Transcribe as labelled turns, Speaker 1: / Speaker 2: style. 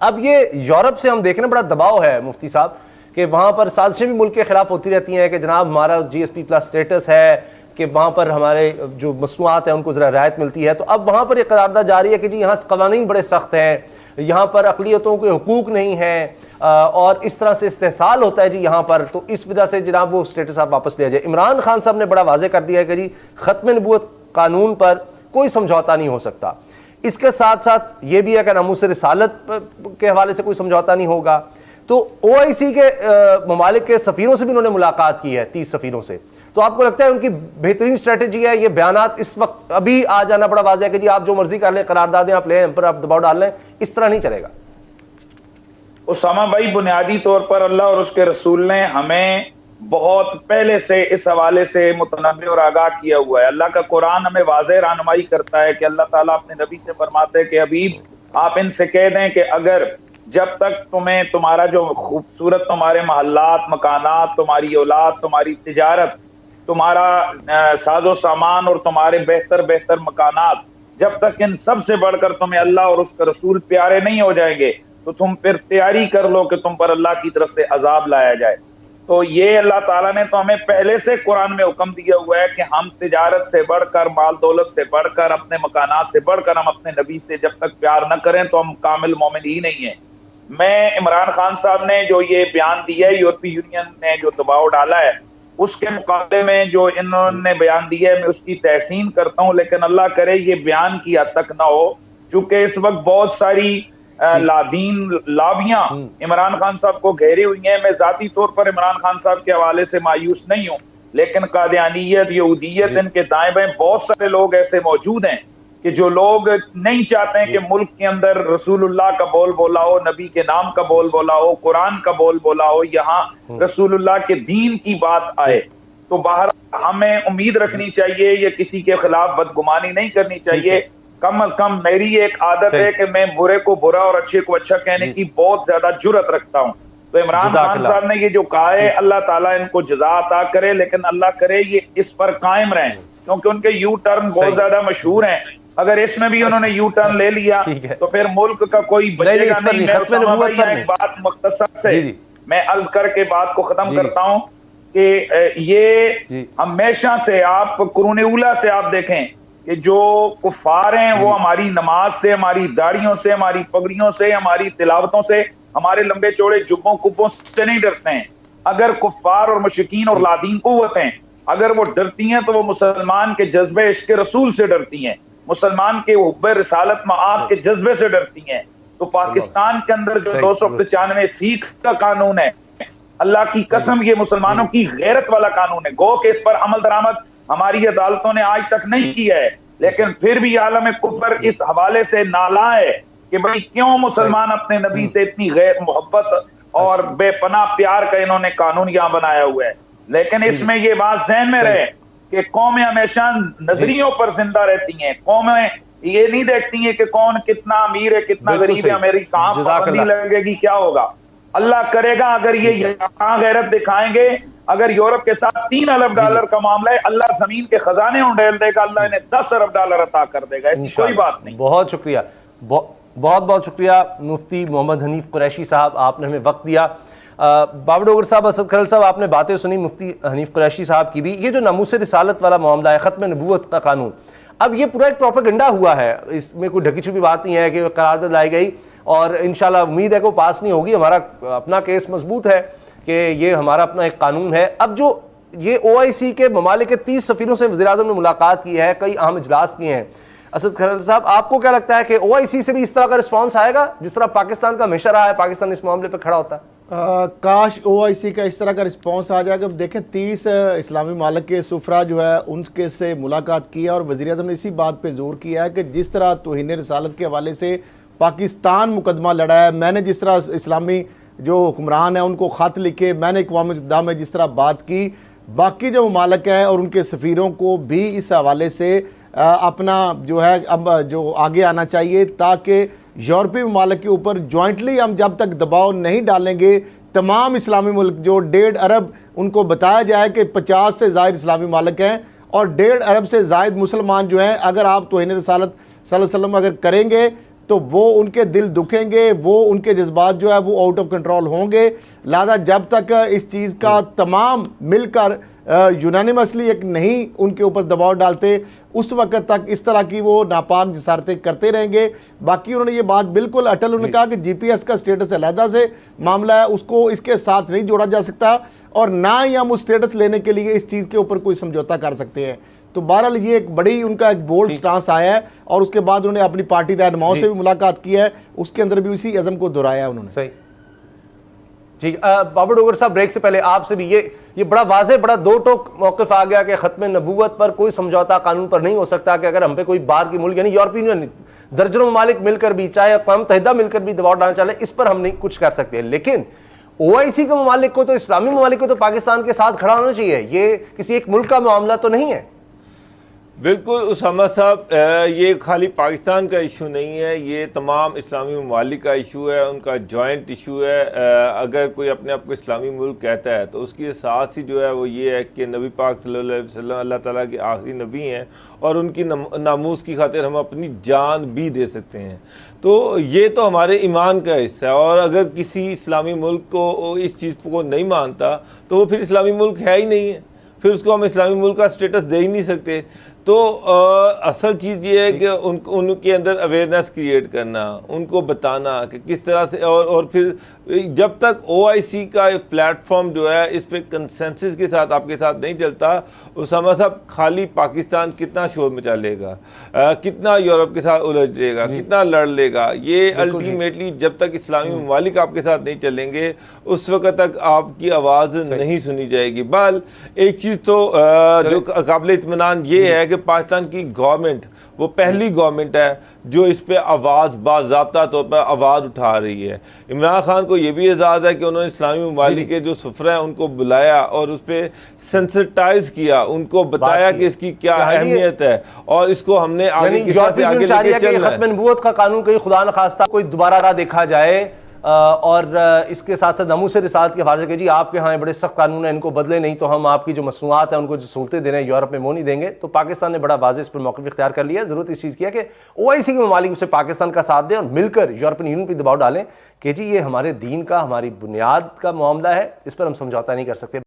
Speaker 1: अब ये यूरोप से हम देख रहे हैं बड़ा दबाव है मुफ्ती साहब कि वहाँ पर साजिशें भी मुल्क के खिलाफ होती रहती हैं कि जनाब हमारा GSP+ स्टेटस है कि वहाँ पर हमारे जो मसनूआत हैं उनको ज़रा रियायत मिलती है। तो अब वहाँ पर एक करारदाद जारी है कि जी यहाँ कवानीन बड़े सख्त हैं, यहाँ पर अक़लियतों के हुकूक नहीं हैं और इस तरह से इस्तेहसाल होता है जी यहाँ पर, तो इस वजह से जनाब वो स्टेटस आप वापस लिया जाए। इमरान खान साहब ने बड़ा वाज़ेह कर दिया है कि जी ख़त्म नबूवत कानून पर कोई समझौता नहीं हो सकता। इसके साथ साथ ये भी है कि नामूस रिसालत के हवाले से कोई समझौता नहीं होगा। तो OIC के ममालिक के सफ़ीरों से भी उन्होंने मुलाकात की है, 30 सफ़ीरों से। तो आपको लगता है उनकी बेहतरीन स्ट्रेटेजी है ये बयानात इस वक्त अभी आ जाना बड़ा वाज़ेह है कि जी आप जो मर्जी कर लें, करारदादें आप लें, हम पर आप दबाव डाल लें, इस तरह नहीं चलेगा?
Speaker 2: उसामा भाई, बुनियादी तौर पर अल्लाह और उसके रसूल ने हमें बहुत पहले से इस हवाले से मुतनब्बे और आगाह किया हुआ है। अल्लाह का कुरान हमें वाज़ेह रहनुमाई करता है कि अल्लाह ताला अपने नबी से फरमाते हैं कि हबीब आप इनसे कह दें कि अगर जब तक तुम्हें तुम्हारा जो खूबसूरत तुम्हारे महल्लात, मकानात, तुम्हारी औलाद, तुम्हारी तिजारत, तुम्हारा साजो सामान और तुम्हारे बेहतर बेहतर मकानात, जब तक इन सब से बढ़कर तुम्हें अल्लाह और उसके रसूल प्यारे नहीं हो जाएंगे तो तुम फिर तैयारी कर लो कि तुम पर अल्लाह की तरफ से अजाब लाया जाए। तो ये अल्लाह ताला ने तो हमें पहले से कुरान में हुक्म दिया हुआ है कि हम तिजारत से बढ़कर, माल दौलत से बढ़कर, अपने मकानात से बढ़कर हम अपने नबी से जब तक प्यार न करें तो हम कामिल मोमिन ही नहीं है। मैं इमरान खान साहब ने जो ये बयान दिया है, यूरोपीय यूनियन ने जो दबाव डाला है, उसके मुकाबले में जो इन्होंने बयान दिया है मैं उसकी तहसीन करता हूँ, लेकिन अल्लाह करे ये बयान की हद तक ना हो, क्योंकि इस वक्त बहुत सारी लादीन लाबियां इमरान खान साहब को घेरी हुई हैं। मैं जाती तौर पर इमरान खान साहब के हवाले से मायूस नहीं हूँ, लेकिन कादियानियत, यहूदियत, इनके दाएं बाएं बहुत सारे लोग ऐसे मौजूद हैं कि जो लोग नहीं चाहते हैं कि मुल्क के अंदर रसूलुल्लाह का बोल बोला हो, नबी के नाम का बोल बोला हो, कुरान का बोल बोला हो, यहाँ रसूलुल्लाह के दीन की बात आए। तो बाहर हमें उम्मीद रखनी चाहिए, ये किसी के खिलाफ बदगुमानी नहीं करनी चाहिए। कम अज कम मेरी एक आदत है कि मैं बुरे को बुरा और अच्छे को अच्छा कहने की बहुत ज्यादा जुर्रत रखता हूँ। तो इमरान खान साहब ने ये जो कहा है, अल्लाह ताला इनको जज़ा अता करे, लेकिन अल्लाह करे ये इस पर कायम रहें, क्योंकि उनके यू टर्न बहुत ज्यादा मशहूर हैं। अगर इसमें भी उन्होंने यू टर्न ले लिया तो फिर मुल्क का कोई बचेगा नहीं। मैं एक बात मुख्तसर से मैं अर्ज करके बात को खत्म करता हूँ कि ये हमेशा से आप कुरून उला से आप देखें कि जो कुफार हैं वो हमारी नमाज से, हमारी दाढ़ियों से, हमारी पगड़ियों से, हमारी तिलावतों से, हमारे लंबे चौड़े जुब्बों कुब्बों से नहीं डरते हैं। अगर कुफार और मुशरिकीन और लादीन कुव्वतें अगर वो डरती हैं तो वो मुसलमान के जज्बे इश्क रसूल से डरती हैं, मुसलमान के हुब्बे रिसालत मआब के जज्बे से डरती हैं। तो पाकिस्तान के अंदर जो 295 सीट का कानून है, अल्लाह की कसम ये मुसलमानों की गैरत वाला कानून है। गो के इस पर अमल दरामद हमारी अदालतों ने आज तक नहीं किया है, लेकिन फिर भी आलम कुफर इस हवाले से नाला है कि भाई क्यों मुसलमान अपने नबी से इतनी गैर मोहब्बत और बेपनाह प्यार का इन्होंने कानून यहाँ बनाया हुआ है। लेकिन इसमें ये बात जहन में रहे कि कौमें हमेशा नजरियों पर जिंदा रहती हैं। कौमें ये नहीं देखती हैं कि कौन कितना अमीर है, कितना गरीब है, मेरी कहाँ पाबंदी लगेगी, क्या होगा। अल्लाह करेगा अगर ये यहाँ गैरत दिखाएंगे, अगर यूरोप के साथ $3 अरब का मामला है, अल्लाह जमीन के खजाने उंडेल देगा, अल्लाह इन्हें $10 अरब अता कर देगा, ऐसी कोई बात नहीं।
Speaker 1: बहुत शुक्रिया, बहुत बहुत शुक्रिया मुफ्ती मोहम्मद हनीफ कुरैशी साहब, आपने हमें वक्त दिया। बाबर डोगर साहब, असद खरल साहब, आपने बातें सुनी मुफ्ती हनीफ कुरैशी साहब की भी। ये जो नामूस रिसालत वाला मामला है, ख़त्म नबूवत का कानून, अब ये पूरा एक प्रोपेगेंडा हुआ है, इसमें कोई ढकी छुपी बात नहीं है कि करारदाद लाई गई और इंशाल्लाह उम्मीद है कि वो पास नहीं होगी। हमारा अपना केस मजबूत है कि ये हमारा अपना एक कानून है। अब जो ये OIC के ममालिक के 30 सफ़ीरों से वज़ीर-ए-आज़म ने मुलाकात की है, कई अहम इजलास किए हैं। असद खरल साहब, आपको क्या लगता है कि OIC से भी इस तरह का रिस्पॉन्स आएगा जिस तरह पाकिस्तान का हमेशा रहा है, पाकिस्तान इस मामले पर खड़ा होता है?
Speaker 3: काश OIC का इस तरह का रिस्पॉन्स आ जाएगा। देखें 30 इस्लामी मालिक के सुफरा जो है उनके से मुलाकात की है और वज़ीर-ए-आज़म ने इसी बात पे जोर किया है कि जिस तरह तौहीन रिसालत के हवाले से पाकिस्तान मुकदमा लड़ा है, मैंने जिस तरह इस्लामी जो हुक्मरान है उनको ख़त लिखे, मैंने अक़वाम मुत्तहिदा में जिस तरह बात की, बाकी जो ममालिक हैं और उनके सफ़ीरों को भी इस हवाले से अपना जो है अब जो आगे आना चाहिए, ताकि यूरोपीय ममालिक के ऊपर जॉइंटली हम जब तक दबाव नहीं डालेंगे, तमाम इस्लामी मुल्क जो 1.5 अरब उनको बताया जाए कि 50 से ज़ायद इस्लामी ममालिक हैं और 1.5 अरब से ज़ायद मुसलमान जो हैं, अगर आप तौहीन रिसालत सल्लल्लाहु अलैहि वसल्लम अगर करेंगे तो वो उनके दिल दुखेंगे, वो उनके जज्बात जो है वो आउट ऑफ कंट्रोल होंगे। लिहाजा जब तक इस चीज़ का तमाम मिलकर यूनानिमसली एक नहीं उनके ऊपर दबाव डालते, उस वक्त तक इस तरह की वो नापाक जसारतें करते रहेंगे। बाकी उन्होंने ये बात बिल्कुल अटल, उन्होंने कहा कि जीपीएस का स्टेटस अलहदा से मामला है, उसको इसके साथ नहीं जोड़ा जा सकता और ना ही हम उस स्टेटस लेने के लिए इस चीज़ के ऊपर कोई समझौता कर सकते हैं। तो बहरहाल ये एक बड़ी उनका एक बोल्ड स्टांस आया है और उसके बाद उन्होंने अपनी पार्टी रहनुमाओं से भी मुलाकात की है, उसके अंदर भी उसी अज़म को दोहराया उन्होंने।
Speaker 1: सही, ठीक। बाबर डोगर साहब, ब्रेक से पहले आपसे भी ये बड़ा वाज़ेह, बड़ा दो टोक मौक़िफ़ आ गया कि ख़त्म नबूवत पर कोई समझौता कानून पर नहीं हो सकता, कि अगर हम पे कोई बाहर की मुल्क यानी यूरोपीय यूनियन दर्जनों ममालिक मिलकर भी, चाहे अक़वाम मुत्तहिदा मिलकर भी दबाव डालना चाहे, इस पर हम नहीं कुछ कर सकते। लेकिन OIC के ममालिक को तो, इस्लामी ममालिक को तो पाकिस्तान के साथ खड़ा होना चाहिए। ये किसी एक मुल्क का मामला तो नहीं है।
Speaker 4: बिल्कुल उसामा साहब, ये खाली पाकिस्तान का इशू नहीं है, ये तमाम इस्लामी ममालिक का इशू है, उनका जॉइंट इशू है। अगर कोई अपने आप को इस्लामी मुल्क कहता है तो उसकी असास ही जो है वो ये है कि नबी पाक सल्लल्लाहु अलैहि वसल्लम अल्लाह ताला के आखिरी नबी हैं और उनकी नामूस की खातिर हम अपनी जान भी दे सकते हैं। तो ये तो हमारे ईमान का हिस्सा है और अगर किसी इस्लामी मुल्क को इस चीज़ को नहीं मानता तो वो फिर इस्लामी मुल्क है ही नहीं है, फिर उसको हम इस्लामी मुल्क का स्टेटस दे ही नहीं सकते। तो असल चीज़ ये है कि उनके अंदर अवेयरनेस क्रिएट करना, उनको बताना कि किस तरह से, और फिर जब तक OIC का प्लेटफॉर्म जो है इस पे कंसेंसस के साथ आपके साथ नहीं चलता, उसामा साहब खाली पाकिस्तान कितना शोर मचा लेगा, कितना यूरोप के साथ उलझ लेगा, कितना लड़ लेगा, ये अल्टीमेटली जब तक इस्लामी ममालिक आपके साथ नहीं चलेंगे उस वक्त तक आपकी आवाज़ नहीं सुनी जाएगी। बल एक चीज़ तो जो काबिल इत्मीनान ये है कि पाकिस्तान की गवर्नमेंट वो पहली गवर्नमेंट है जो इस पे आवाज़ बाज़ाब्ता तौर पर आवाज़ उठा रही है। इमरान खान को ये भी एजाज़ है कि उन्होंने इस्लामी ममालिक के जो सफरा हैं उनको बुलाया और उस पर सेंसिटाइज किया, उनको बताया कि इसकी क्या अहमियत है और इसको हमने आगे किस तरह से आगे लेके चलना है।
Speaker 1: खत्म नबूवत का कानून कहीं खुदा न खास्ता कोई दोबारा ना देखा जाए और इसके साथ साथ नमूस रिसालत के हवाले से कि जी आपके यहाँ बड़े सख्त कानून हैं, इनको बदले नहीं तो हम आपकी जो मसनूआत हैं उनको जो सहूलतें दे रहे हैं यूरोप में वो नहीं देंगे। तो पाकिस्तान ने बड़ा वाज़ेह इस पर मौक़िफ़ इख्तियार कर लिया। ज़रूरत इस चीज़ की है कि OIC के ममालिक उसे पाकिस्तान का साथ दें और मिलकर यूरोपियन यूनियन पर दबाव डालें कि जी ये हमारे दीन का, हमारी बुनियाद का मामला है, इस पर हम समझौता नहीं कर सकते।